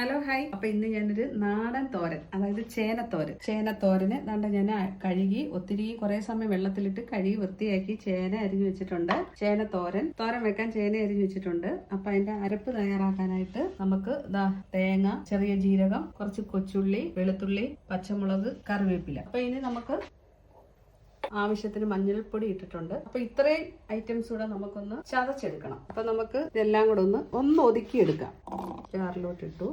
Hello hi. അപ്പൊ ഇന്ന് ഞാനൊരു നാടൻ തോരൻ, അതായത് ചേനത്തോരന് ഞാൻ കഴുകി ഒത്തിരി കുറെ സമയം വെള്ളത്തിലിട്ട് കഴുകി വൃത്തിയാക്കി ചേന അരിഞ്ഞു വെച്ചിട്ടുണ്ട്. തോരൻ വെക്കാൻ ചേന അരിഞ്ഞു വെച്ചിട്ടുണ്ട്. അപ്പൊ അതിന്റെ അരപ്പ് തയ്യാറാക്കാനായിട്ട് നമുക്ക് തേങ്ങ, ചെറിയ ജീരകം, കുറച്ച് കൊച്ചുള്ളി, വെളുത്തുള്ളി, പച്ചമുളക്, കറിവേപ്പില. അപ്പൊ ഇനി നമുക്ക് ആവശ്യത്തിന് മഞ്ഞൾപ്പൊടി ഇട്ടിട്ടുണ്ട്. അപ്പൊ ഇത്രയും ഐറ്റംസ് കൂടെ നമുക്കൊന്ന് ചതച്ചെടുക്കണം. അപ്പൊ നമുക്ക് ഇതെല്ലാം കൂടെ ഒന്ന് ഒതുക്കിയെടുക്കാം. ജാറിലോട്ട് ഇട്ടു.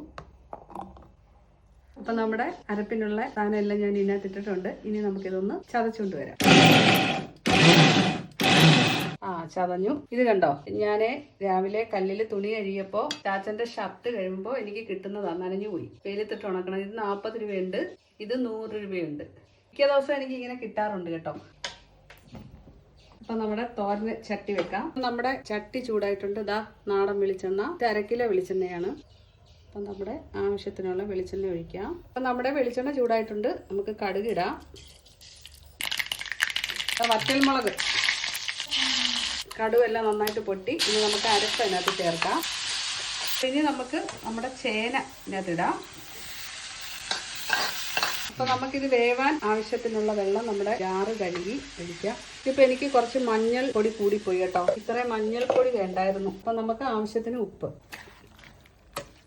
അപ്പൊ നമ്മുടെ അരപ്പിനുള്ള സാധനം എല്ലാം ഞാൻ ഇതിനകത്ത് ഇട്ടിട്ടുണ്ട്. ഇനി നമുക്കിതൊന്ന് ചതച്ചുകൊണ്ട് വരാം. ചതഞ്ഞു. ഇത് കണ്ടോ, ഞാന് രാവിലെ കല്ലിൽ തുണി കഴുകിയപ്പോ ചാച്ചന്റെ ഷർട്ട് കഴിയുമ്പോ എനിക്ക് കിട്ടുന്നതാണ്, നനഞ്ഞു പോയി. വെയിലത്തിട്ട് ഉണക്കണം. ഇത് 40 രൂപയുണ്ട്, ഇത് 100 രൂപയുണ്ട്. മിക്ക ദിവസം എനിക്ക് ഇങ്ങനെ കിട്ടാറുണ്ട് കേട്ടോ. അപ്പൊ നമ്മുടെ തോരന് ചട്ടി വെക്കാം. നമ്മുടെ ചട്ടി ചൂടായിട്ടുണ്ട്. നാടൻ വെളിച്ചെണ്ണ, 1/2 കിലോ വെളിച്ചെണ്ണയാണ്. അപ്പൊ നമ്മുടെ ആവശ്യത്തിനുള്ള വെളിച്ചെണ്ണ ഒഴിക്കാം. അപ്പൊ നമ്മുടെ വെളിച്ചെണ്ണ ചൂടായിട്ടുണ്ട്. നമുക്ക് കടുക് ഇടാം. വറ്റൽമുളക്, കടുക് എല്ലാം നന്നായിട്ട് പൊട്ടി. ഇനി നമുക്ക് അരപ്പ് അതിനകത്ത് ചേർക്കാം. ഇനി നമുക്ക് നമ്മുടെ ചേന ഇതിനകത്ത് ഇടാം. അപ്പൊ നമുക്കിത് വേവാൻ ആവശ്യത്തിനുള്ള വെള്ളം നമ്മുടെ ജാറ് കഴുകി ഒഴിക്കാം. ഇപ്പൊ എനിക്ക് കുറച്ച് മഞ്ഞൾ പൊടി കൂടിപ്പോയി കേട്ടോ. ഇത്രയും മഞ്ഞൾപ്പൊടി വേണ്ടായിരുന്നു. അപ്പൊ നമുക്ക് ആവശ്യത്തിന് ഉപ്പ്.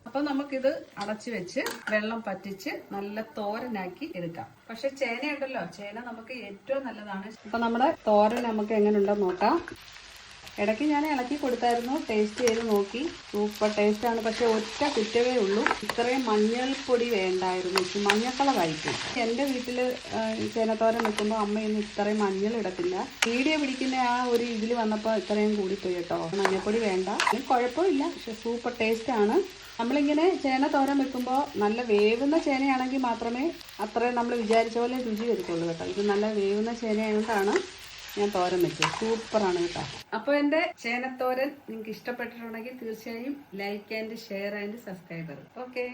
അപ്പൊ നമുക്കിത് അടച്ചു വെച്ച് വെള്ളം പറ്റിച്ച് നല്ല തോരനാക്കി എടുക്കാം. പക്ഷെ ചേന ഉണ്ടല്ലോ, ചേന നമുക്ക് ഏറ്റവും നല്ലതാണ്. അപ്പൊ നമ്മുടെ തോരൻ നമുക്ക് എങ്ങനെ ഉണ്ടെന്ന് നോക്കാം. ഇടയ്ക്ക് ഞാൻ ഇളക്കി കൊടുത്തായിരുന്നു, ടേസ്റ്റ് ചെയ്ത് നോക്കി. സൂപ്പർ ടേസ്റ്റ് ആണ്. പക്ഷെ ഒറ്റ കുറ്റവേ ഉള്ളൂ, ഇത്രയും മഞ്ഞൾപ്പൊടി വേണ്ടായിരുന്നു. മഞ്ഞ കളറായിരിക്കും. എൻ്റെ വീട്ടിൽ ചേനത്തോരൻ വെക്കുമ്പോൾ അമ്മയൊന്നും ഇത്രയും മഞ്ഞൾ ഇടത്തില്ല. വീഡിയോ പിടിക്കുന്ന ആ ഒരു ഇതിൽ വന്നപ്പോൾ ഇത്രയും കൂടിപ്പോയി കേട്ടോ. മഞ്ഞൾപ്പൊടി വേണ്ട, കുഴപ്പമില്ല. പക്ഷെ സൂപ്പർ ടേസ്റ്റ് ആണ്. നമ്മളിങ്ങനെ ചേന തോരൻ വെക്കുമ്പോൾ നല്ല വേവുന്ന ചേനയാണെങ്കിൽ മാത്രമേ അത്രയും നമ്മൾ വിചാരിച്ച പോലെ രുചി വരുത്തുള്ളൂ കേട്ടോ. ഇത് നല്ല വേവുന്ന ചേനയായതുകൊണ്ടാണ് ഞാൻ തോരൻ വെച്ചത്. സൂപ്പറാണ് കേട്ടോ. അപ്പോൾ എൻ്റെ ചേനത്തോരൻ നിങ്ങൾക്ക് ഇഷ്ടപ്പെട്ടിട്ടുണ്ടെങ്കിൽ തീർച്ചയായും like and share and subscribe. Okay.